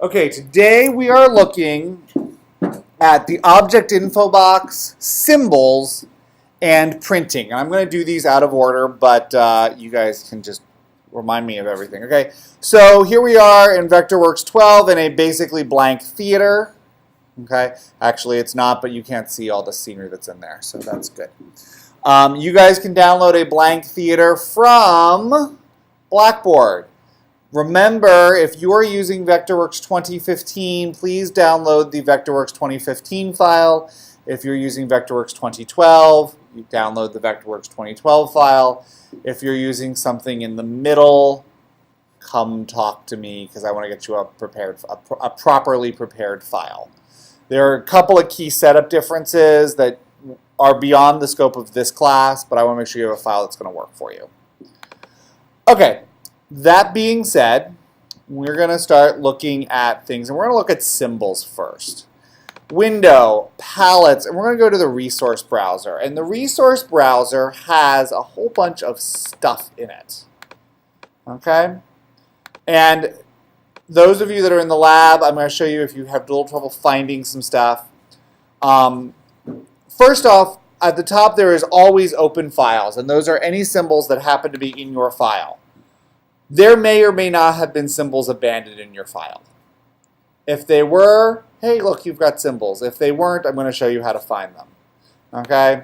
Okay, today we are looking at the object info box, symbols, and printing. I'm going to do these out of order, but you guys can just remind me of everything. Okay, so here we are in Vectorworks 12 in a basically blank theater. Okay, actually it's not, but you can't see all the scenery that's in there, so that's good. You guys can download a blank theater from Blackboard. Remember, if you are using Vectorworks 2015, please download the Vectorworks 2015 file. If you're using Vectorworks 2012, you download the Vectorworks 2012 file. If you're using something in the middle, come talk to me because I want to get you a properly prepared file. There are a couple of key setup differences that are beyond the scope of this class, but I want to make sure you have a file that's going to work for you. Okay. That being said, we're going to start looking at things, and we're going to look at symbols first. Window, palettes, and we're going to go to the resource browser. And the resource browser has a whole bunch of stuff in it. Okay? And those of you that are in the lab, I'm going to show you if you have a little trouble finding some stuff. First off, at the top there is always open files, and those are any symbols that happen to be in your file. There may or may not have been symbols abandoned in your file. If they were, hey, look, you've got symbols. If they weren't, I'm going to show you how to find them. Okay?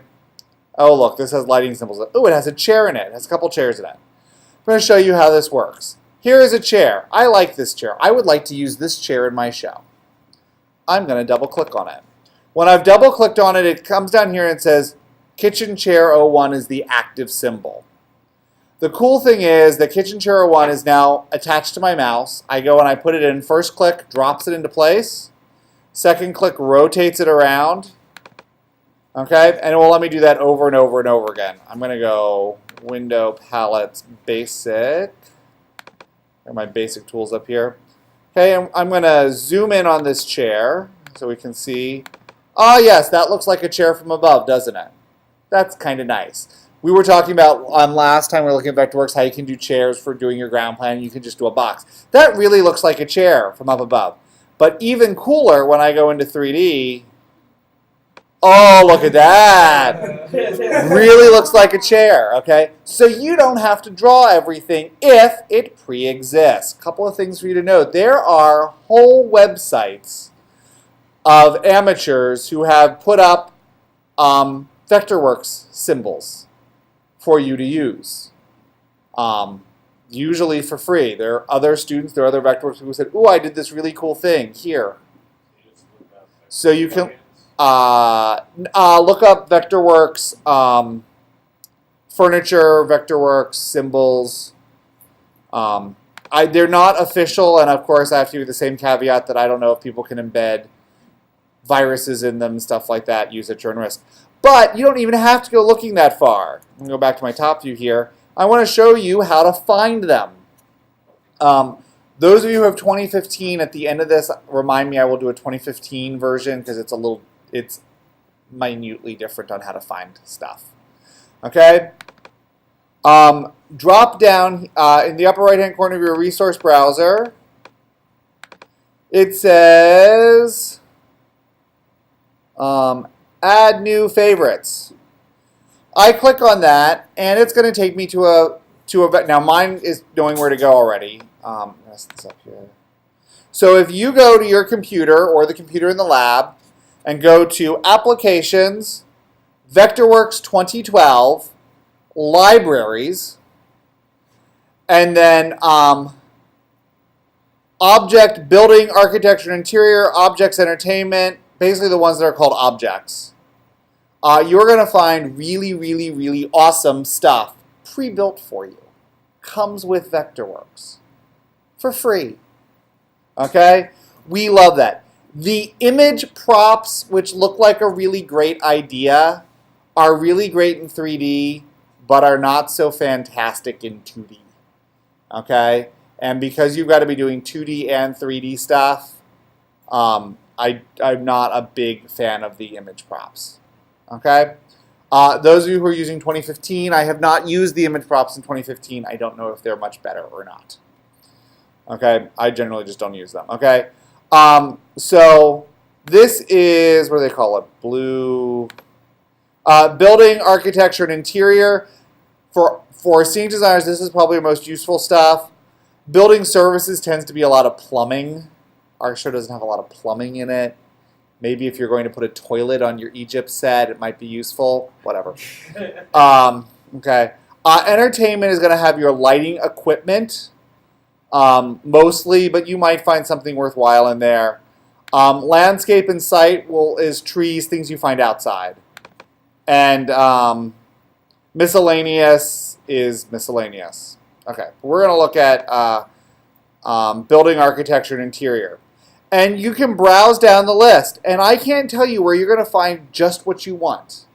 Oh, look, this has lighting symbols. Oh, it has a chair in it. It has a couple chairs in it. I'm going to show you how this works. Here is a chair. I like this chair. I would like to use this chair in my show. I'm going to double-click on it. When I've double-clicked on it, it comes down here and says, Kitchen Chair 01 is the active symbol. The cool thing is that Kitchen Chair 01 is now attached to my mouse. I go and I put it in. First click drops it into place. Second click rotates it around. Okay, and it will let me do that over and over and over again. I'm going to go Window, Palettes, Basic. Got my basic tools up here. Okay, and I'm going to zoom in on this chair so we can see. Oh yes, that looks like a chair from above, doesn't it? That's kind of nice. We were talking about last time we were looking at Vectorworks how you can do chairs for doing your ground plan. You can just do a box. That really looks like a chair from up above. But even cooler when I go into 3D, oh, look at that. Really looks like a chair, okay? So you don't have to draw everything if it pre-exists. A couple of things for you to note. There are whole websites of amateurs who have put up Vectorworks symbols for you to use, usually for free. There are other students, there are other Vectorworks who said, "Ooh, I did this really cool thing here." So you can look up Vectorworks furniture, Vectorworks symbols. They're not official, and of course I have to give the same caveat that I don't know if people can embed viruses in them, stuff like that, use at your own risk. But you don't even have to go looking that far. I'm going to go back to my top view here. I want to show you how to find them. Those of you who have 2015 at the end of this, remind me I will do a 2015 version because it's minutely different on how to find stuff. Okay? Drop down in the upper right-hand corner of your resource browser. It says add new favorites. I click on that, and it's going to take me to a now mine is knowing where to go already. Mess this up here. So if you go to your computer or the computer in the lab and go to Applications, Vectorworks 2012, Libraries, and then Object, Building, Architecture and Interior, Objects, Entertainment, basically the ones that are called objects. You're going to find really, really, really awesome stuff pre-built for you. Comes with Vectorworks for free. Okay? We love that. The image props, which look like a really great idea, are really great in 3D, but are not so fantastic in 2D. Okay? And because you've got to be doing 2D and 3D stuff, I'm not a big fan of the image props. Okay? Those of you who are using 2015, I have not used the image props in 2015. I don't know if they're much better or not. Okay? I generally just don't use them. Okay? So this is, what do they call it? Blue. Building, architecture, and interior. For scenic designers, this is probably the most useful stuff. Building services tends to be a lot of plumbing. Our show doesn't have a lot of plumbing in it. Maybe if you're going to put a toilet on your Egypt set, it might be useful. Whatever. Okay. Entertainment is going to have your lighting equipment, mostly, but you might find something worthwhile in there. Landscape and site is trees, things you find outside. And miscellaneous is miscellaneous. Okay, we're going to look at building, architecture, and interior. And you can browse down the list. And I can't tell you where you're going to find just what you want.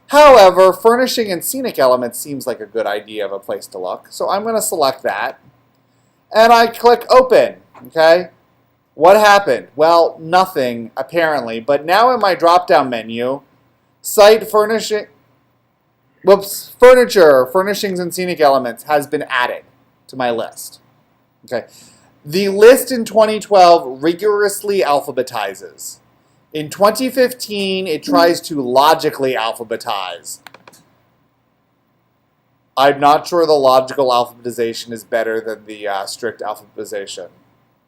However, furnishing and scenic elements seems like a good idea of a place to look. So I'm going to select that. And I click Open. Okay. What happened? Well, nothing, apparently. But now in my drop-down menu, Site Furnishing... Furniture, Furnishings, and Scenic Elements has been added to my list. Okay. The list in 2012 rigorously alphabetizes. In 2015, it tries to logically alphabetize. I'm not sure the logical alphabetization is better than the strict alphabetization.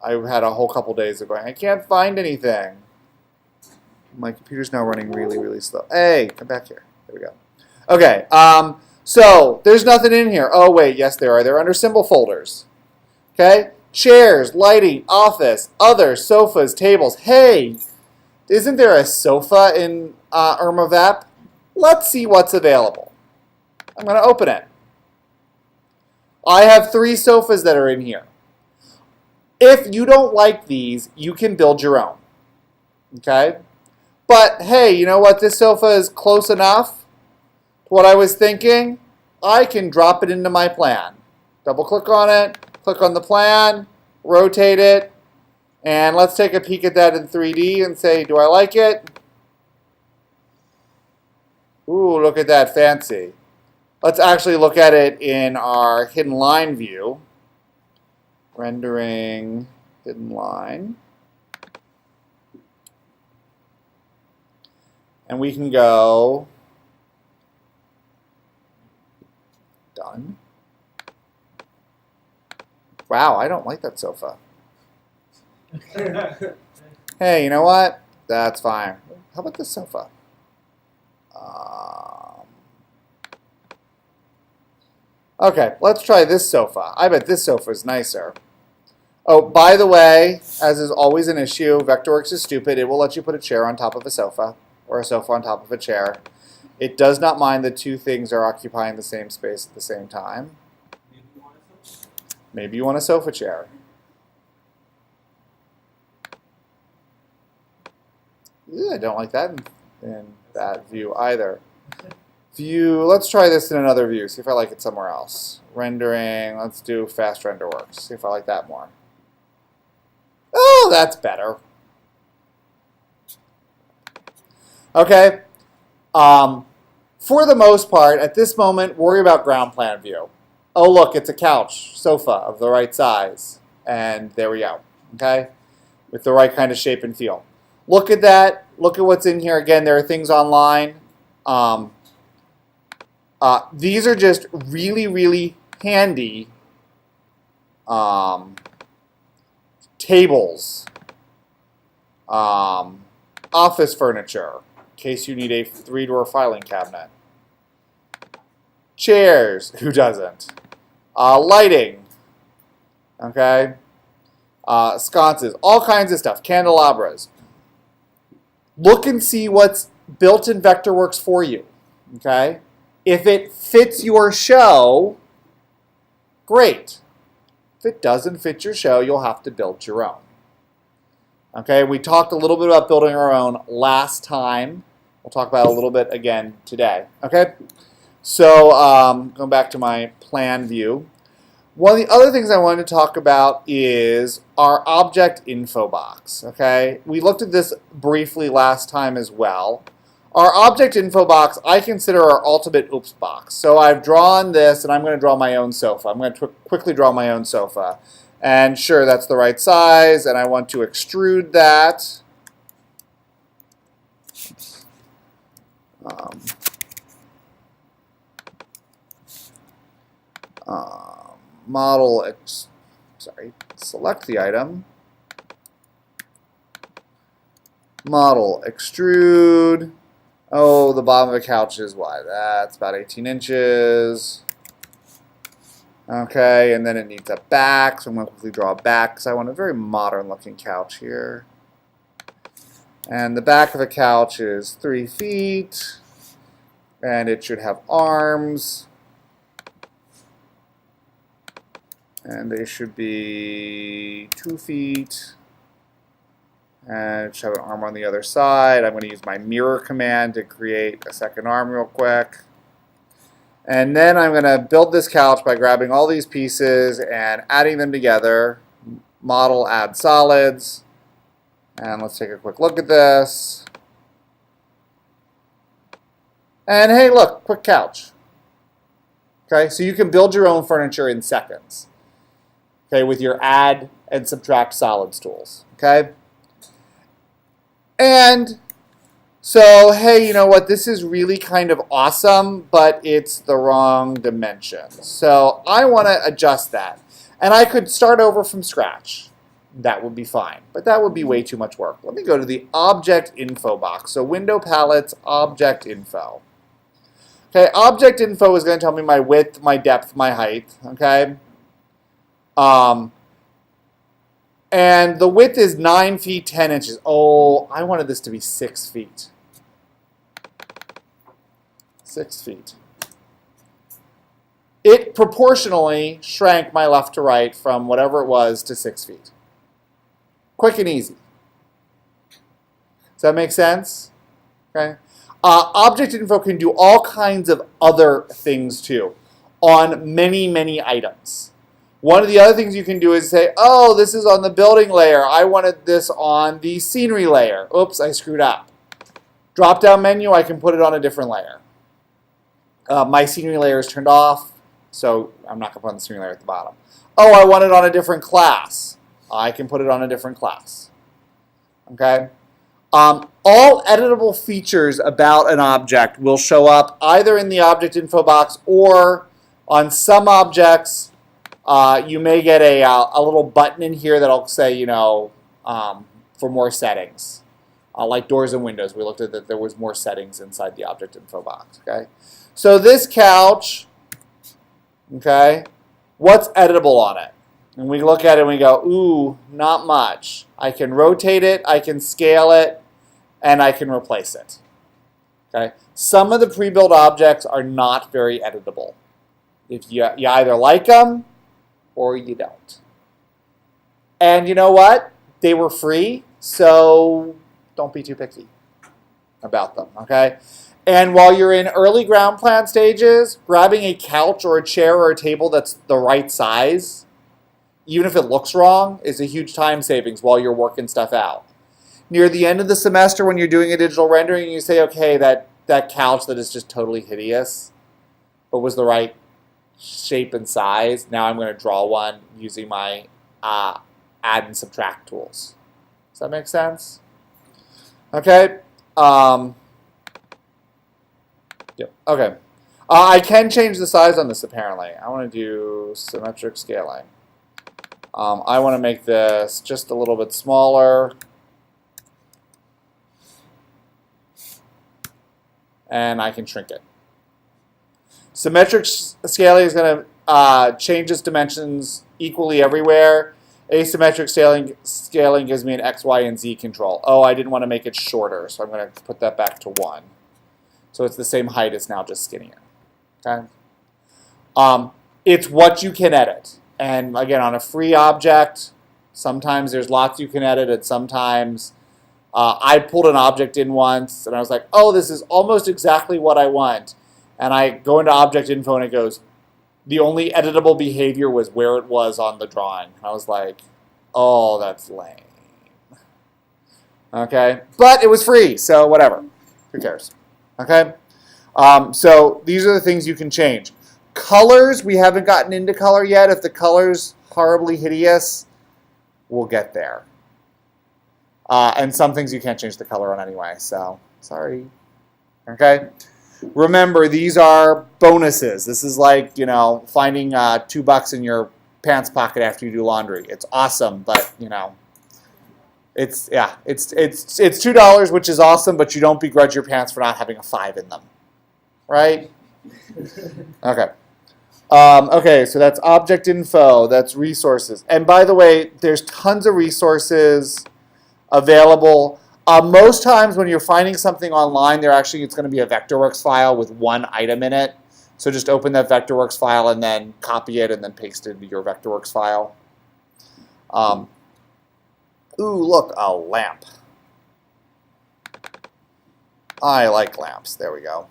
I've had a whole couple days of going, I can't find anything. My computer's now running really, really slow. Hey, come back here. There we go. Okay, so there's nothing in here. Oh, wait, yes, there are. They're under symbol folders. Okay? Chairs, lighting, office, other, sofas, tables. Hey, isn't there a sofa in Irma VEP? Let's see what's available. I'm going to open it. I have 3 sofas that are in here. If you don't like these, you can build your own. Okay? But, hey, you know what? This sofa is close enough to what I was thinking. I can drop it into my plan. Double-click on it. Click on the plan, rotate it, and let's take a peek at that in 3D and say, do I like it? Ooh, look at that, fancy. Let's actually look at it in our hidden line view. Rendering hidden line. And we can go done. Wow, I don't like that sofa. Hey, you know what? That's fine. How about this sofa? Okay, let's try this sofa. I bet this sofa is nicer. Oh, by the way, as is always an issue, Vectorworks is stupid. It will let you put a chair on top of a sofa, or a sofa on top of a chair. It does not mind that 2 things are occupying the same space at the same time. Maybe you want a sofa chair. I don't like that in that view either. View, let's try this in another view, see if I like it somewhere else. Rendering, let's do Fast RenderWorks, see if I like that more. Oh, that's better. Okay. For the most part, at this moment, worry about ground plan view. Oh, look, it's a couch, sofa of the right size. And there we go, okay? With the right kind of shape and feel. Look at that. Look at what's in here. Again, there are things online. These are just really, really handy tables, office furniture, in case you need a 3-door filing cabinet. Chairs, who doesn't? Lighting, okay? Sconces, all kinds of stuff, candelabras. Look and see what's built in Vectorworks for you, okay? If it fits your show, great. If it doesn't fit your show, you'll have to build your own. Okay, we talked a little bit about building our own last time. We'll talk about it a little bit again today. Okay, so going back to my plan view. One of the other things I wanted to talk about is our object info box. Okay, we looked at this briefly last time as well. Our object info box, I consider our ultimate oops box. So I've drawn this, and I'm going to draw my own sofa. I'm going to quickly draw my own sofa. And sure, that's the right size, and I want to extrude that. Select the item. Model, extrude. Oh, the bottom of the couch is what? That's about 18 inches. Okay, and then it needs a back, so I'm going to quickly draw a back because I want a very modern looking couch here. And the back of the couch is 3 feet, and it should have arms. And they should be 2 feet. And it should have an arm on the other side. I'm going to use my mirror command to create a second arm real quick. And then I'm going to build this couch by grabbing all these pieces and adding them together. Model, add solids. And let's take a quick look at this. And hey, look, quick couch. Okay, so you can build your own furniture in seconds. Okay, with your add and subtract solids tools. Okay? And so, hey, you know what? This is really kind of awesome, but it's the wrong dimension. So I want to adjust that. And I could start over from scratch. That would be fine, but that would be way too much work. Let me go to the ObjectInfo box. So window palettes, ObjectInfo. Okay, ObjectInfo is going to tell me my width, my depth, my height. Okay. And the width is 9 feet 10 inches. Oh, I wanted this to be 6 feet. 6 feet. It proportionally shrank my left to right from whatever it was to 6 feet. Quick and easy. Does that make sense? Okay. ObjectInfo can do all kinds of other things too on many, many items. One of the other things you can do is say, oh, this is on the building layer. I wanted this on the scenery layer. Oops, I screwed up. Drop-down menu, I can put it on a different layer. My scenery layer is turned off, so I'm not going to put on the scenery layer at the bottom. Oh, I want it on a different class. I can put it on a different class. Okay? All editable features about an object will show up either in the ObjectInfo box or on some objects. You may get a little button in here that'll say, you know, for more settings. Like doors and windows, we looked at that there was more settings inside the ObjectInfo box. Okay, so this couch, okay, what's editable on it? And we look at it and we go, ooh, not much. I can rotate it, I can scale it, and I can replace it. Okay, some of the pre-built objects are not very editable. If you either like them or you don't. And you know what? They were free, so don't be too picky about them, okay? And while you're in early ground plan stages, grabbing a couch or a chair or a table that's the right size, even if it looks wrong, is a huge time savings while you're working stuff out. Near the end of the semester when you're doing a digital rendering, you say, okay, that couch that is just totally hideous, but was the right shape and size. Now I'm going to draw one using my add and subtract tools. Does that make sense? Okay. Yep. Okay. I can change the size on this apparently. I want to do symmetric scaling. I want to make this just a little bit smaller. And I can shrink it. Symmetric scaling is going to change its dimensions equally everywhere. Asymmetric scaling gives me an X, Y, and Z control. Oh, I didn't want to make it shorter, so I'm going to put that back to 1. So it's the same height, it's now just skinnier. Okay. It's what you can edit. And again, on a free object, sometimes there's lots you can edit, and sometimes I pulled an object in once, and I was like, oh, this is almost exactly what I want. And I go into ObjectInfo, and it goes, the only editable behavior was where it was on the drawing. I was like, oh, that's lame. Okay? But it was free, so whatever. Who cares? Okay? So these are the things you can change. Colors, we haven't gotten into color yet. If the colors horribly hideous, we'll get there. And some things you can't change the color on anyway, so sorry. Okay? Remember, these are bonuses. This is like, you know, finding $2 in your pants pocket after you do laundry. It's awesome, but, you know, it's $2, which is awesome, but you don't begrudge your pants for not having a 5 in them. Right? Okay. Okay, so that's ObjectInfo, that's resources. And by the way, there's tons of resources available. Most times when you're finding something online, it's going to be a Vectorworks file with one item in it. So just open that Vectorworks file and then copy it and then paste it into your Vectorworks file. Ooh, look, a lamp. I like lamps. There we go.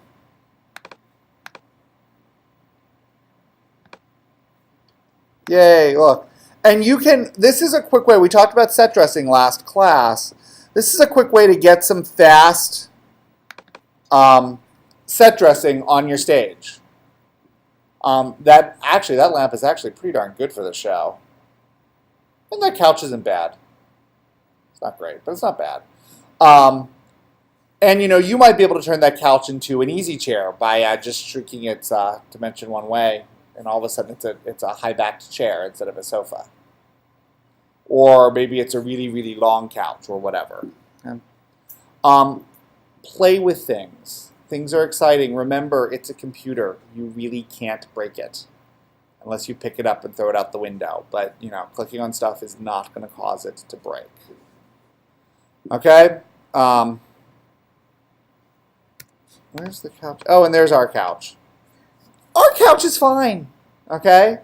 Yay, look. And you can, this is a quick way, we talked about set dressing last class. This is a quick way to get some fast set dressing on your stage. That lamp is actually pretty darn good for the show. And that couch isn't bad. It's not great, but it's not bad. And you know, you might be able to turn that couch into an easy chair by just shrinking its dimension one way. And all of a sudden it's a high-backed chair instead of a sofa. Or maybe it's a really, really long couch or whatever. Okay. Play with things. Things are exciting. Remember, it's a computer. You really can't break it unless you pick it up and throw it out the window. But, you know, clicking on stuff is not going to cause it to break. Okay? Where's the couch? Oh, and there's our couch. Our couch is fine, okay?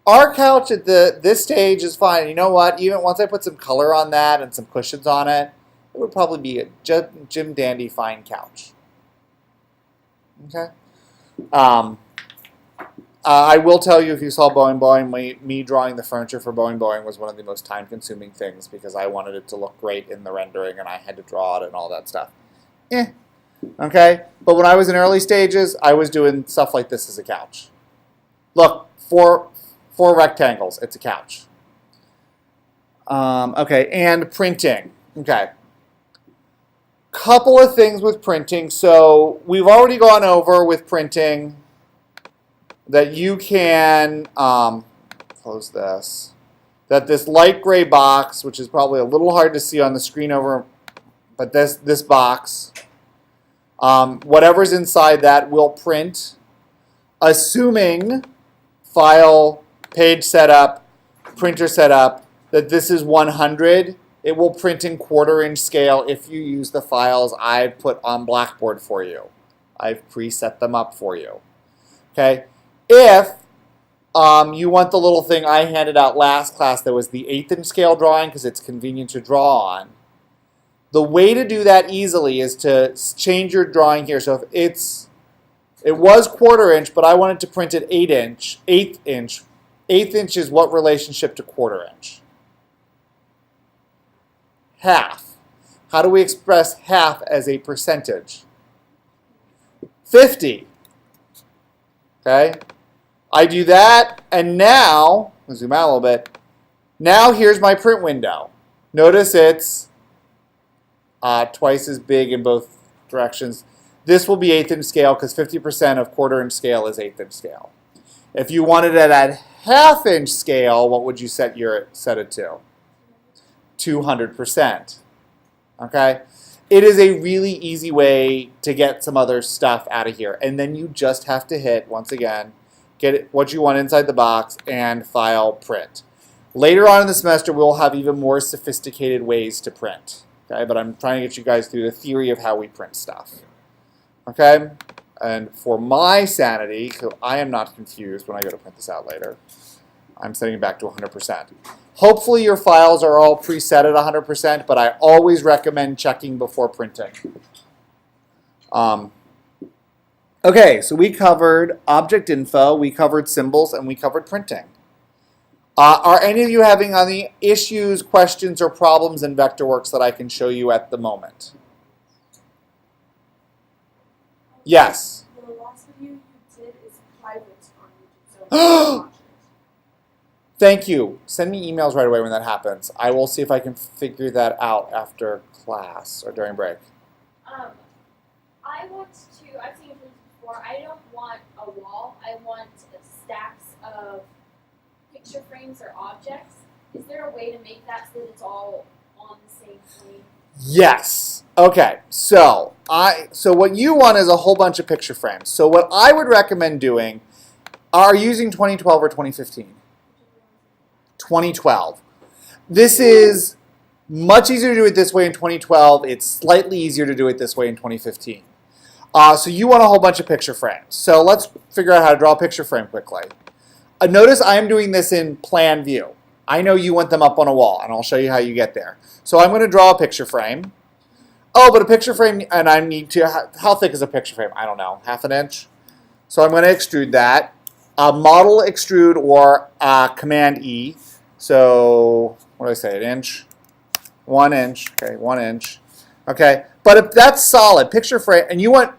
Our couch at this stage is fine. You know what? Even once I put some color on that and some cushions on it, it would probably be a Jim Dandy fine couch. Okay? I will tell you, if you saw Boing Boing, me drawing the furniture for Boing Boing was one of the most time-consuming things because I wanted it to look great in the rendering and I had to draw it and all that stuff. Okay? But when I was in early stages, I was doing stuff like this as a couch. Look, four rectangles. It's a couch. Okay, and printing. Okay. Couple of things with printing. So we've already gone over with printing that you can, close this, that this light gray box, which is probably a little hard to see on the screen over, but this box, whatever's inside that will print, assuming file, page setup, printer setup, that this is 100. It will print in 1/4" scale if you use the files I've put on Blackboard for you. I've preset them up for you. Okay? If you want the little thing I handed out last class that was the 1/8" scale drawing because it's convenient to draw on, the way to do that easily is to change your drawing here. So if it was 1/4", but I wanted to print it 8". 1/8" is what relationship to 1/4". Half. How do we express half as a percentage? 50. Okay? I do that, and now, I'll zoom out a little bit. Now here's my print window. Notice it's twice as big in both directions. This will be 1/8" scale because 50% of 1/4" scale is 1/8" scale. If you wanted it at 1/2" scale, what would you set it to? 200%. Okay? It is a really easy way to get some other stuff out of here. And then you just have to hit, once again, get what you want inside the box and file print. Later on in the semester, we'll have even more sophisticated ways to print. Okay? But I'm trying to get you guys through the theory of how we print stuff. Okay? And for my sanity, so I am not confused when I go to print this out later, I'm setting it back to 100%. Hopefully your files are all preset at 100%, but I always recommend checking before printing. Okay, so we covered ObjectInfo, we covered symbols, and we covered printing. Are any of you having any issues, questions, or problems in Vectorworks that I can show you at the moment? Yes? The last video you did is private on YouTube, so I can't watch it. Thank you. Send me emails right away when that happens. I will see if I can figure that out after class or during break. I want to, I've seen this before, I don't want a wall, I want stacks of picture frames or objects. Is there a way to make that so that it's all on the same plane? Yes. Okay. So what you want is a whole bunch of picture frames. So what I would recommend doing are using 2012 or 2015. 2012. This is much easier to do it this way in 2012. It's slightly easier to do it this way in 2015. So you want a whole bunch of picture frames. So let's figure out how to draw a picture frame quickly. Notice I am doing this in plan view. I know you want them up on a wall, and I'll show you how you get there. So I'm going to draw a picture frame. Oh, but a picture frame, and I need to, how thick is a picture frame? I don't know, ½ an inch? So I'm going to extrude that. Model extrude or Command E. So what do I say, an inch? 1 inch, okay, 1 inch. Okay, but if that's solid, picture frame, and you want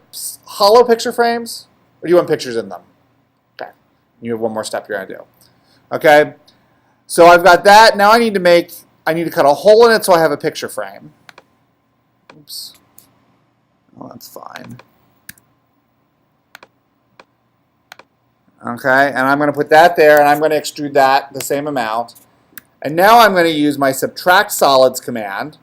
hollow picture frames, or do you want pictures in them? Okay, you have one more step you're going to do. Okay, so I've got that. Now I need to cut a hole in it so I have a picture frame. Oops. Oh, that's fine. Okay, and I'm going to put that there, and I'm going to extrude that the same amount. And now I'm going to use my subtract solids command.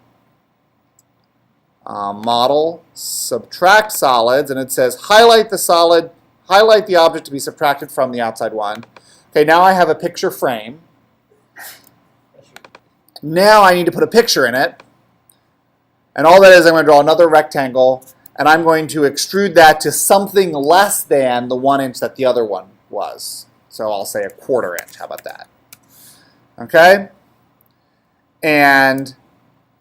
Model subtract solids, and it says highlight the object to be subtracted from the outside one. Okay, now I have a picture frame. Now I need to put a picture in it. And all that is, I'm going to draw another rectangle, and I'm going to extrude that to something less than the 1 inch that the other one was. So I'll say a ¼ inch. How about that? Okay? And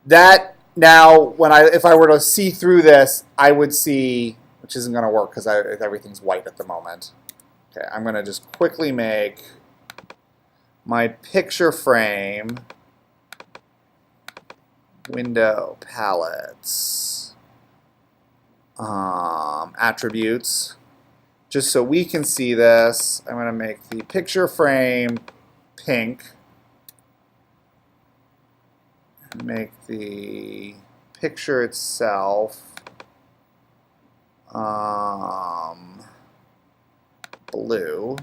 that now, if I were to see through this, I would see, which isn't going to work because everything's white at the moment. Okay, I'm going to just quickly make my picture frame window palettes attributes. Just so we can see this, I'm going to make the picture frame pink. Make the picture itself blue.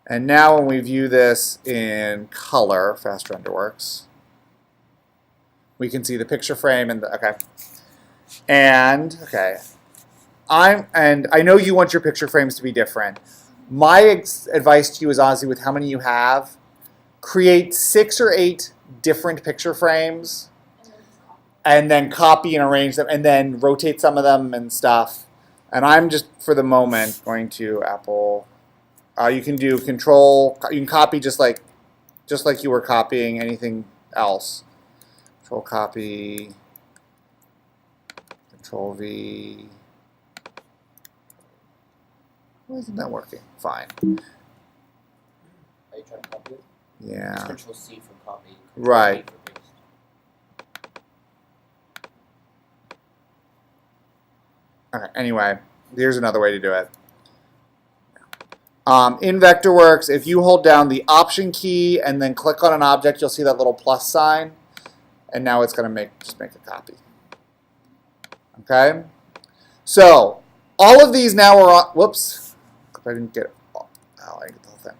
And now when we view this in color, Fast Render works, we can see the picture frame and I know you want your picture frames to be different. My advice to you is honestly, with how many you have, create 6 or 8 different picture frames and then copy and arrange them and then rotate some of them and stuff. And I'm just, for the moment, going to you can do control, you can copy just like you were copying anything else. Control copy, Control V. Why isn't that working? Fine. Are you trying to copy it? Yeah. Control C for copy. Right. V for paste. Okay, anyway, here's another way to do it. In Vectorworks, if you hold down the Option key and then click on an object, you'll see that little plus sign. And now it's going to just make a copy. Okay? So, all of these now are on, whoops, I didn't get it. Oh, I didn't get the whole thing.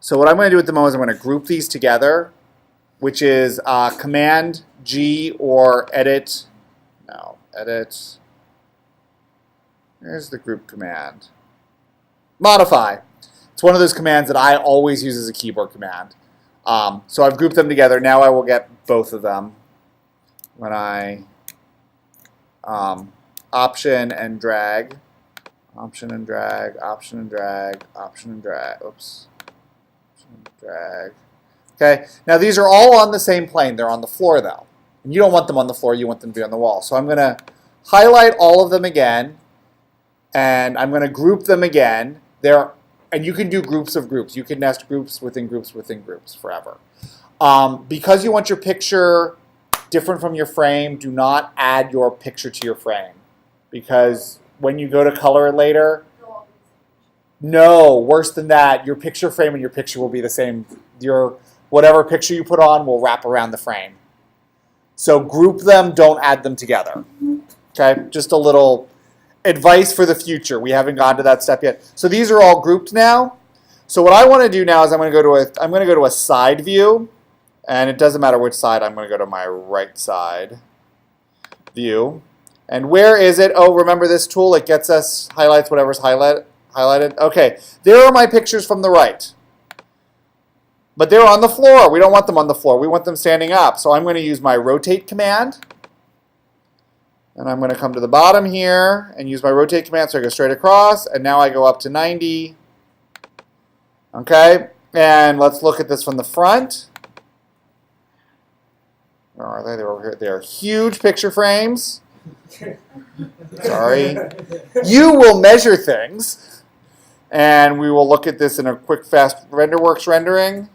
So what I'm going to do at the moment is I'm going to group these together, which is Command G or edit. There's the group command. Modify. It's one of those commands that I always use as a keyboard command. So I've grouped them together. Now I will get both of them when I option and drag, option and drag, option and drag, option and drag. Oops. Option and drag. Okay. Now these are all on the same plane. They're on the floor though. And you don't want them on the floor. You want them to be on the wall. So I'm going to highlight all of them again, and I'm going to group them again. And you can do groups of groups. You can nest groups within groups within groups forever. Because you want your picture different from your frame, do not add your picture to your frame. Because when you go to color it later, No, worse than that. Your picture frame and your picture will be the same. Your whatever picture you put on will wrap around the frame. So group them, don't add them together. Okay, just a little advice for the future. We haven't gotten to that step yet. So these are all grouped now. So what I want to do now is I'm going to go to a side view, and it doesn't matter which side. I'm going to go to my right side view. And where is it? Oh, remember this tool? It gets us highlights whatever's highlighted. Okay, there are my pictures from the right. But they're on the floor. We don't want them on the floor. We want them standing up. So I'm going to use my rotate command. And I'm going to come to the bottom here and use my rotate command so I go straight across. And now I go up to 90. Okay, and let's look at this from the front. Where are they? They're over here. They're huge picture frames. Sorry. You will measure things. And we will look at this in a quick, fast RenderWorks rendering.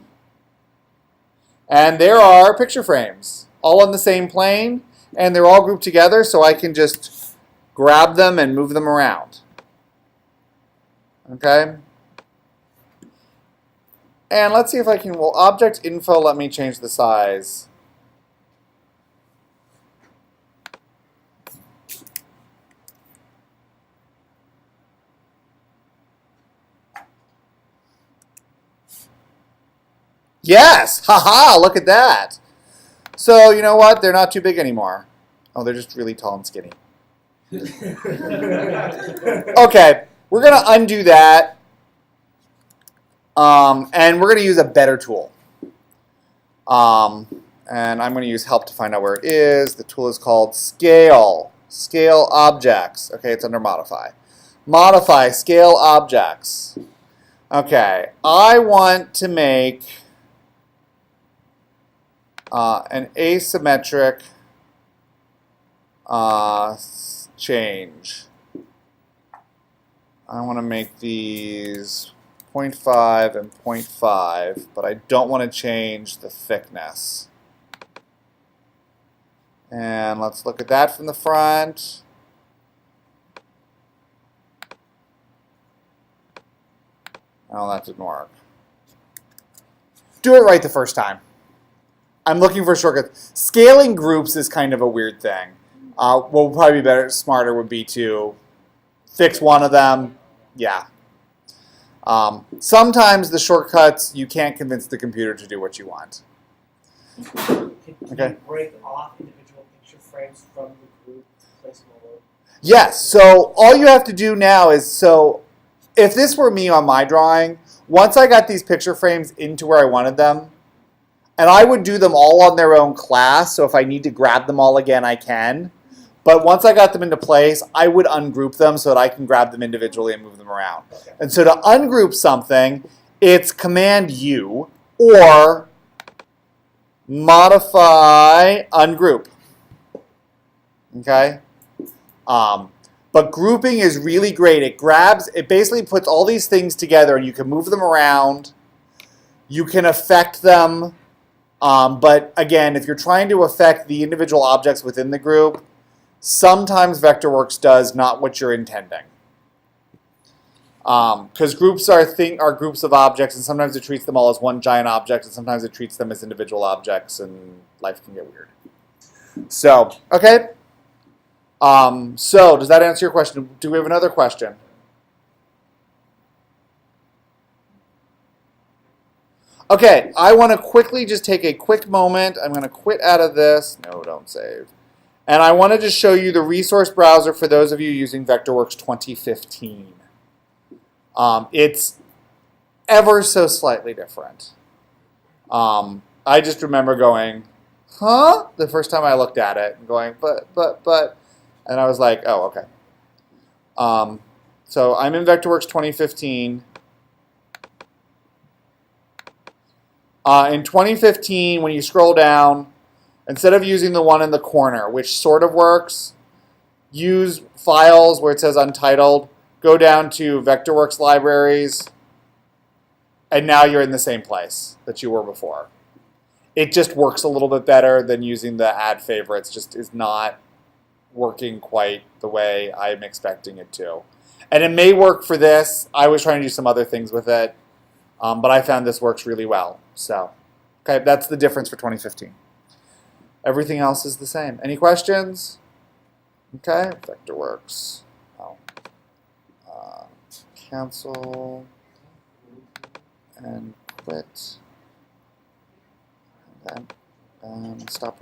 And there are picture frames, all on the same plane. And they're all grouped together, so I can just grab them and move them around. Okay? And let's see if I can, will ObjectInfo let me change the size? Yes! Haha, look at that. So, you know what? They're not too big anymore. Oh, they're just really tall and skinny. Okay, we're going to undo that. And we're going to use a better tool. And I'm going to use help to find out where it is. The tool is called Scale. Scale Objects. Okay, it's under Modify. Modify Scale Objects. Okay, I want to make an asymmetric change. I want to make these 0.5 and 0.5, but I don't want to change the thickness. And let's look at that from the front. Oh, that didn't work. Do it right the first time. I'm looking for shortcuts. Scaling groups is kind of a weird thing. What would probably be better, smarter would be to fix one of them. Yeah. Sometimes the shortcuts, you can't convince the computer to do what you want. Can Okay. you break off individual picture frames from the group, place them all over? Yes, so all you have to do now is, so if this were me on my drawing, once I got these picture frames into where I wanted them, and I would do them all on their own class, so if I need to grab them all again, I can. But once I got them into place, I would ungroup them so that I can grab them individually and move them around. Okay. And so to ungroup something, it's Command U or modify ungroup. Okay? But grouping is really great. It basically puts all these things together and you can move them around. You can affect them. But again, if you're trying to affect the individual objects within the group, sometimes Vectorworks does not what you're intending. Because groups are groups of objects, and sometimes it treats them all as one giant object, and sometimes it treats them as individual objects, and life can get weird. So, okay. So, does that answer your question? Do we have another question? Okay, I want to quickly just take a quick moment. I'm going to quit out of this. No, don't save. And I want to just show you the resource browser for those of you using Vectorworks 2015. It's ever so slightly different. I just remember going, huh? The first time I looked at it and going, but. And I was like, oh, okay. So I'm in Vectorworks 2015. In 2015, when you scroll down, instead of using the one in the corner, which sort of works, use files where it says untitled, go down to Vectorworks libraries, and now you're in the same place that you were before. It just works a little bit better than using the add favorites, just is not working quite the way I'm expecting it to. And it may work for this. I was trying to do some other things with it, but I found this works really well. So, okay, that's the difference for 2015. Everything else is the same. Any questions? Okay, Vectorworks. Oh. Cancel and quit. And then stop.